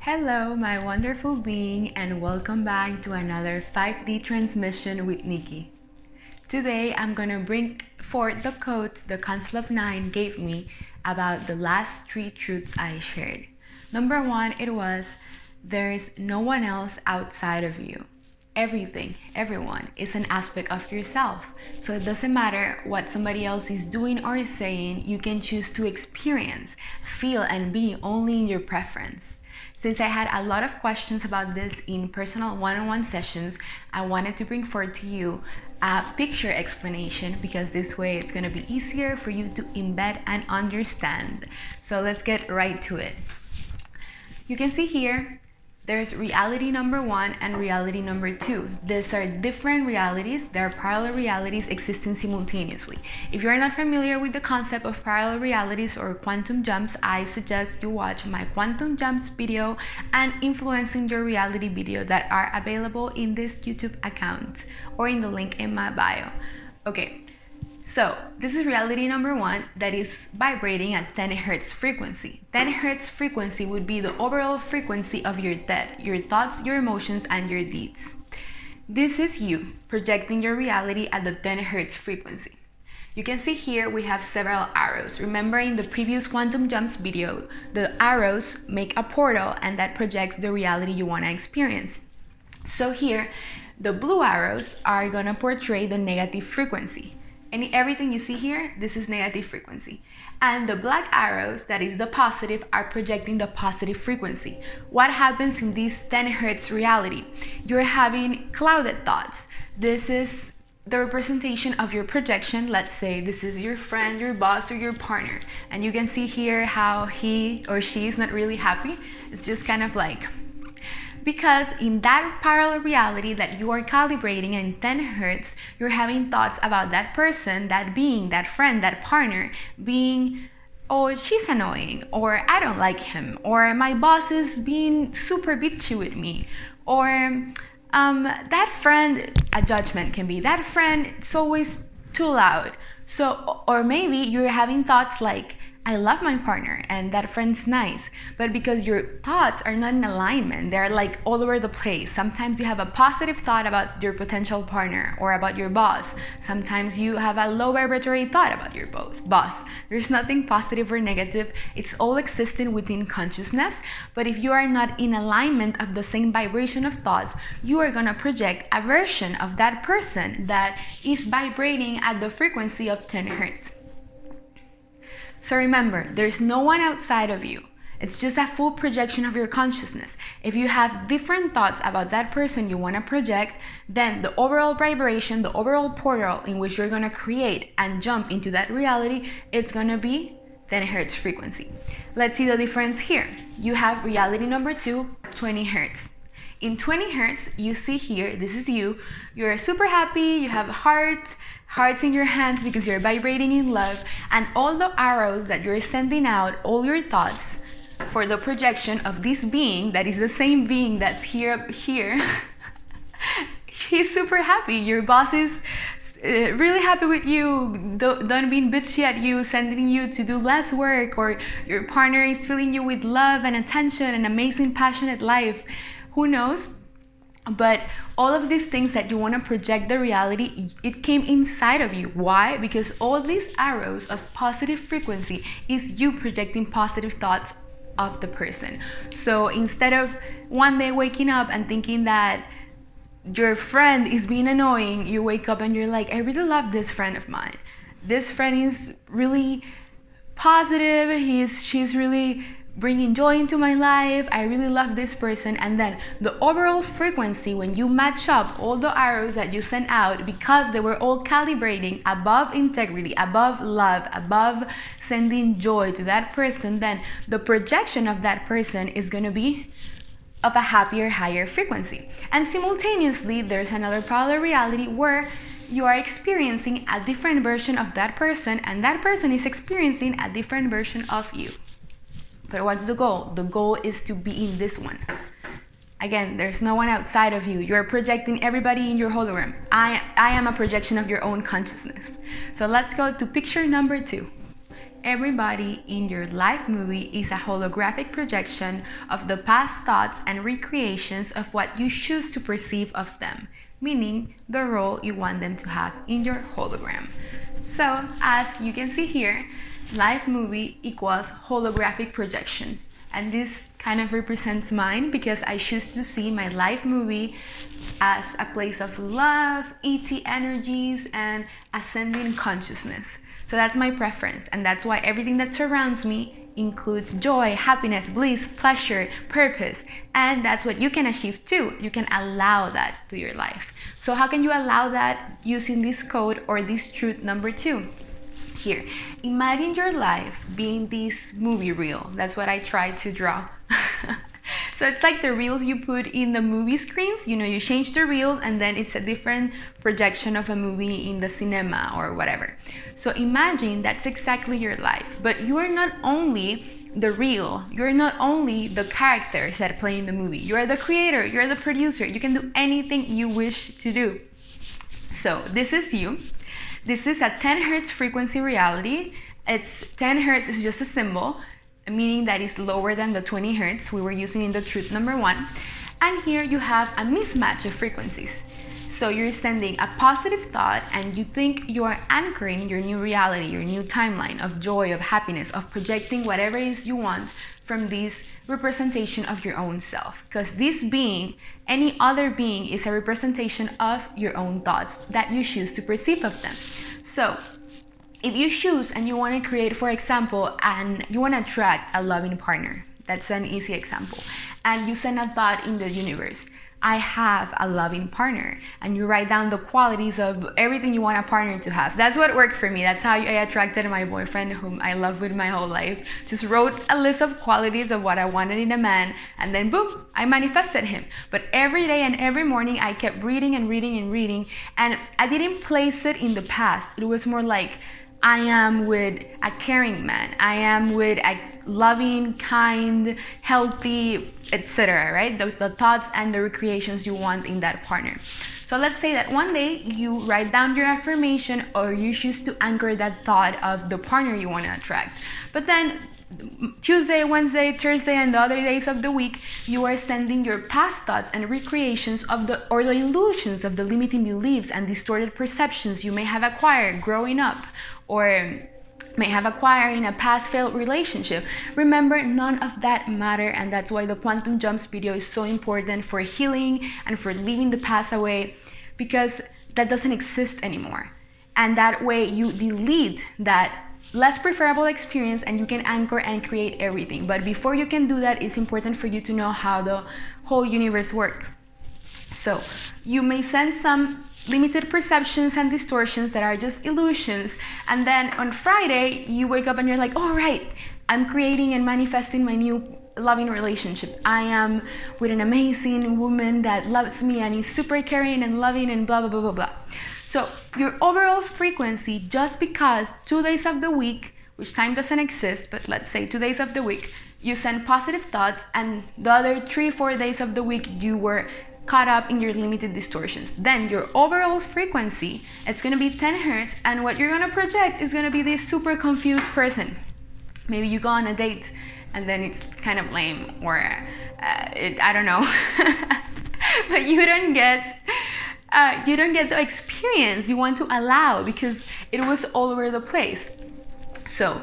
Hello, my wonderful being, and welcome back to another 5D transmission with Nikki. Today, I'm going to bring forth the quotes the Council of Nine gave me about the last three truths I shared. Number one, it was, there's no one else outside of you. Everything, everyone is an aspect of yourself. So it doesn't matter what somebody else is doing or saying, you can choose to experience, feel, and be only in your preference. Since I had a lot of questions about this in personal one-on-one sessions, I wanted to bring forth to you a picture explanation because this way it's going to be easier for you to embed and understand. So let's get right to it. You can see here, there's reality number one and reality number two. These are different realities. They're parallel realities existing simultaneously. If you're not familiar with the concept of parallel realities or quantum jumps, I suggest you watch my quantum jumps video and influencing your reality video that are available in this YouTube account or in the link in my bio. Okay. So this is reality number one that is vibrating at 10 Hz frequency. 10 Hz frequency would be the overall frequency of your thoughts, your emotions, and your deeds. This is you projecting your reality at the 10 Hz frequency. You can see here we have several arrows. Remember in the previous quantum jumps video, the arrows make a portal and that projects the reality you want to experience. So here, the blue arrows are going to portray the negative frequency. Everything you see here, this is negative frequency. And the black arrows, that is the positive, are projecting the positive frequency. What happens in this 10 Hz reality? You're having clouded thoughts. This is the representation of your projection. Let's say this is your friend, your boss, or your partner. And you can see here how he or she is not really happy. It's just kind of like, because in that parallel reality that you are calibrating in 10 Hz, you're having thoughts about that person, that being, that friend, that partner being, oh, she's annoying, or I don't like him, or my boss is being super bitchy with me, or that friend, a judgment can be, that friend is always too loud. So, or maybe you're having thoughts like, I love my partner and that friend's nice, but because your thoughts are not in alignment, they're like all over the place. Sometimes you have a positive thought about your potential partner or about your boss. Sometimes you have a low vibratory thought about your boss. There's nothing positive or negative. It's all existing within consciousness. But if you are not in alignment of the same vibration of thoughts, you are going to project a version of that person that is vibrating at the frequency of 10 Hz. So remember, there's no one outside of you. It's just a full projection of your consciousness. If you have different thoughts about that person you want to project, then the overall vibration, the overall portal in which you're going to create and jump into that reality, it's going to be 10 Hz frequency. Let's see the difference here. You have reality number two, 20 Hz. In 20 Hz, you see here, this is you. You're super happy, you have hearts in your hands because you're vibrating in love, and all the arrows that you're sending out, all your thoughts for the projection of this being that is the same being that's here. He's super happy. Your boss is really happy with you, done being bitchy at you, sending you to do less work, or your partner is filling you with love and attention and amazing, passionate life. Who knows? But all of these things that you want to project the reality, it came inside of you. Why? Because all these arrows of positive frequency is you projecting positive thoughts of the person. So instead of one day waking up and thinking that your friend is being annoying, you wake up and you're like, I really love this friend of mine. This friend is really positive. She's really bringing joy into my life. I really love this person. And then the overall frequency, when you match up all the arrows that you sent out, because they were all calibrating above integrity, above love, above sending joy to that person, then the projection of that person is going to be of a happier, higher frequency. And simultaneously, there's another parallel reality where you are experiencing a different version of that person, and that person is experiencing a different version of you. But what's the goal? The goal is to be in this one. Again, there's no one outside of you. You're projecting everybody in your hologram. I am a projection of your own consciousness. So let's go to picture number two. everybody in your life movie is a holographic projection of the past thoughts and recreations of what you choose to perceive of them, meaning the role you want them to have in your hologram. So, as you can see here, life movie equals holographic projection. And this kind of represents mine because I choose to see my life movie as a place of love, ET energies, and ascending consciousness. So that's my preference, and that's why everything that surrounds me includes joy, happiness, bliss, pleasure, purpose, and that's what you can achieve too. You can allow that to your life. So how can you allow that? Using this code or this truth number 2. Here, imagine your life being this movie reel. That's what I tried to draw. So it's like the reels you put in the movie screens. You know, you change the reels and then it's a different projection of a movie in the cinema or whatever. So imagine that's exactly your life. But you are not only the reel, you're not only the characters that play in the movie. You are the creator, you're the producer. You can do anything you wish to do. So this is you. This is a 10 hertz frequency reality. It's 10 hertz is just a symbol, meaning that it's lower than the 20 hertz we were using in the truth number 1. And here you have a mismatch of frequencies. So you're sending a positive thought and you think you are anchoring your new reality, your new timeline of joy, of happiness, of projecting whatever it is you want from this representation of your own self. Because this being, any other being, is a representation of your own thoughts that you choose to perceive of them. So if you choose and you want to create, for example, and you want to attract a loving partner, that's an easy example, and you send a thought in the universe, I have a loving partner, and you write down the qualities of everything you want a partner to have. That's what worked for me. That's how I attracted my boyfriend, whom I love with my whole life. Just wrote a list of qualities of what I wanted in a man, and then boom, I manifested him. But every day and every morning I kept reading and reading and reading, and I didn't place it in the past. It was more like, I am with a caring man, I am with a loving, kind, healthy, etc., right? The thoughts and the recreations you want in that partner. So let's say that one day you write down your affirmation, or you choose to anchor that thought of the partner you want to attract. But then Tuesday, Wednesday, Thursday, and the other days of the week, you are sending your past thoughts and recreations of the illusions of the limiting beliefs and distorted perceptions you may have acquired growing up, or may have acquired in a past failed relationship. Remember, none of that matter, and that's why the Quantum Jumps video is so important for healing and for leaving the past away, because that doesn't exist anymore. And that way you delete that less preferable experience and you can anchor and create everything. But before you can do that, it's important for you to know how the whole universe works. So you may send some limited perceptions and distortions that are just illusions, and then on Friday you wake up and you're like, all right, I'm creating and manifesting my new loving relationship. I am with an amazing woman that loves me and is super caring and loving and blah blah blah blah blah. So your overall frequency, just because 2 days of the week, which time doesn't exist, but let's say 2 days of the week, you send positive thoughts, and the other 3-4 days of the week you were caught up in your limited distortions, then your overall frequency, it's going to be 10 hertz, and what you're going to project is going to be this super confused person. Maybe you go on a date and then it's kind of lame, or I don't know, but you don't get the experience you want to allow because it was all over the place. So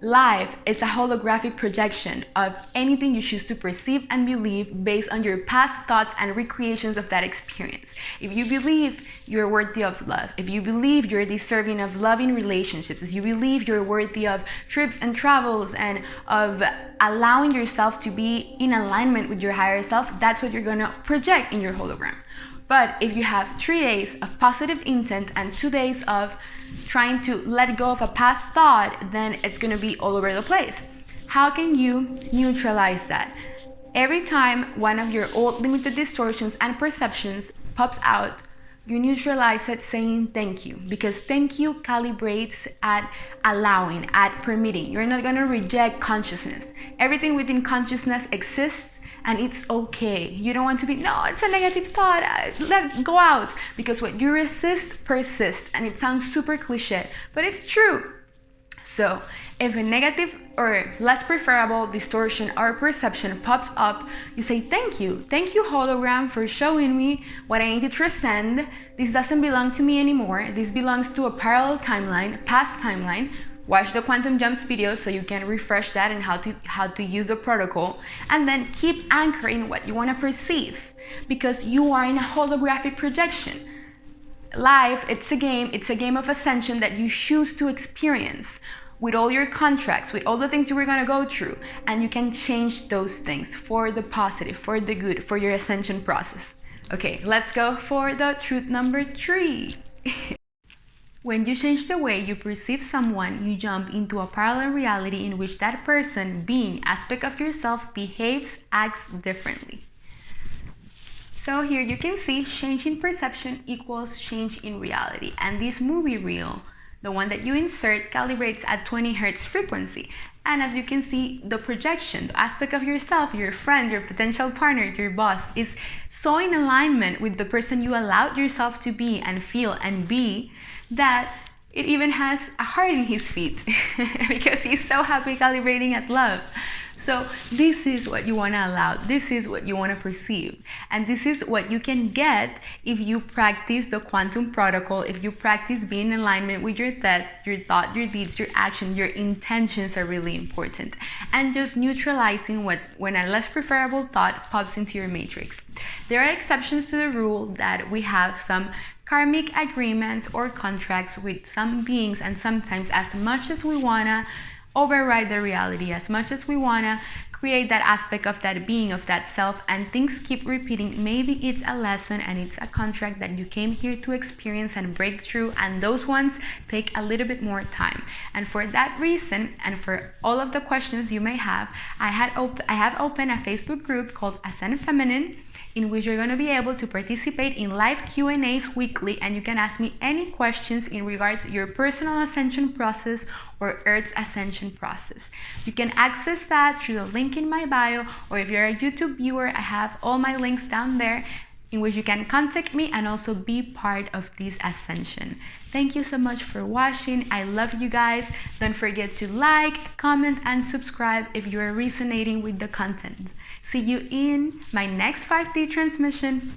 life is a holographic projection of anything you choose to perceive and believe based on your past thoughts and recreations of that experience. If you believe you're worthy of love, if you believe you're deserving of loving relationships, if you believe you're worthy of trips and travels and of allowing yourself to be in alignment with your higher self, that's what you're going to project in your hologram. But if you have 3 days of positive intent and 2 days of trying to let go of a past thought, then it's going to be all over the place. How can you neutralize that? Every time one of your old limited distortions and perceptions pops out, you neutralize it saying thank you, because thank you calibrates at allowing, at permitting. You're not going to reject consciousness. Everything within consciousness exists, and it's okay. You don't want to be, no, it's a negative thought, let it go out. Because what you resist persists, and it sounds super cliche, but it's true. So If a negative or less preferable distortion or perception pops up, you say, thank you, hologram, for showing me what I need to transcend. This doesn't belong to me anymore. This belongs to a parallel timeline, past timeline. Watch the Quantum Jumps video so you can refresh that and how to use the protocol, and then keep anchoring what you want to perceive, because you are in a holographic projection. Life, it's a game of ascension that you choose to experience with all your contracts, with all the things you were going to go through, and you can change those things for the positive, for the good, for your ascension process. Okay, let's go for the truth number 3. When you change the way you perceive someone, you jump into a parallel reality in which that person, being aspect of yourself, behaves, acts differently. So here you can see change in perception equals change in reality. And this movie reel, the one that you insert, calibrates at 20 Hz frequency. And as you can see, the projection, the aspect of yourself, your friend, your potential partner, your boss, is so in alignment with the person you allowed yourself to be and feel and be, that it even has a heart in his feet because he's so happy calibrating at love. So this is what you want to allow. This is what you want to perceive. And this is what you can get if you practice the quantum protocol, if you practice being in alignment with your thought, your deeds, your action, your intentions are really important. And just neutralizing when a less preferable thought pops into your matrix. There are exceptions to the rule that we have some karmic agreements or contracts with some beings, and sometimes as much as we want to override the reality, as much as we want to create that aspect of that being, of that self, and things keep repeating, maybe it's a lesson and it's a contract that you came here to experience and break through, and those ones take a little bit more time. And for that reason, and for all of the questions you may have, I have opened a Facebook group called Ascend Feminine, in which you're going to be able to participate in live Q&As weekly, and you can ask me any questions in regards to your personal ascension process or Earth's ascension process. You can access that through the link in my bio, or if you're a YouTube viewer, I have all my links down there in which you can contact me and also be part of this ascension. Thank you so much for watching. I love you guys. Don't forget to like, comment, and subscribe if you are resonating with the content. See you in my next 5D transmission.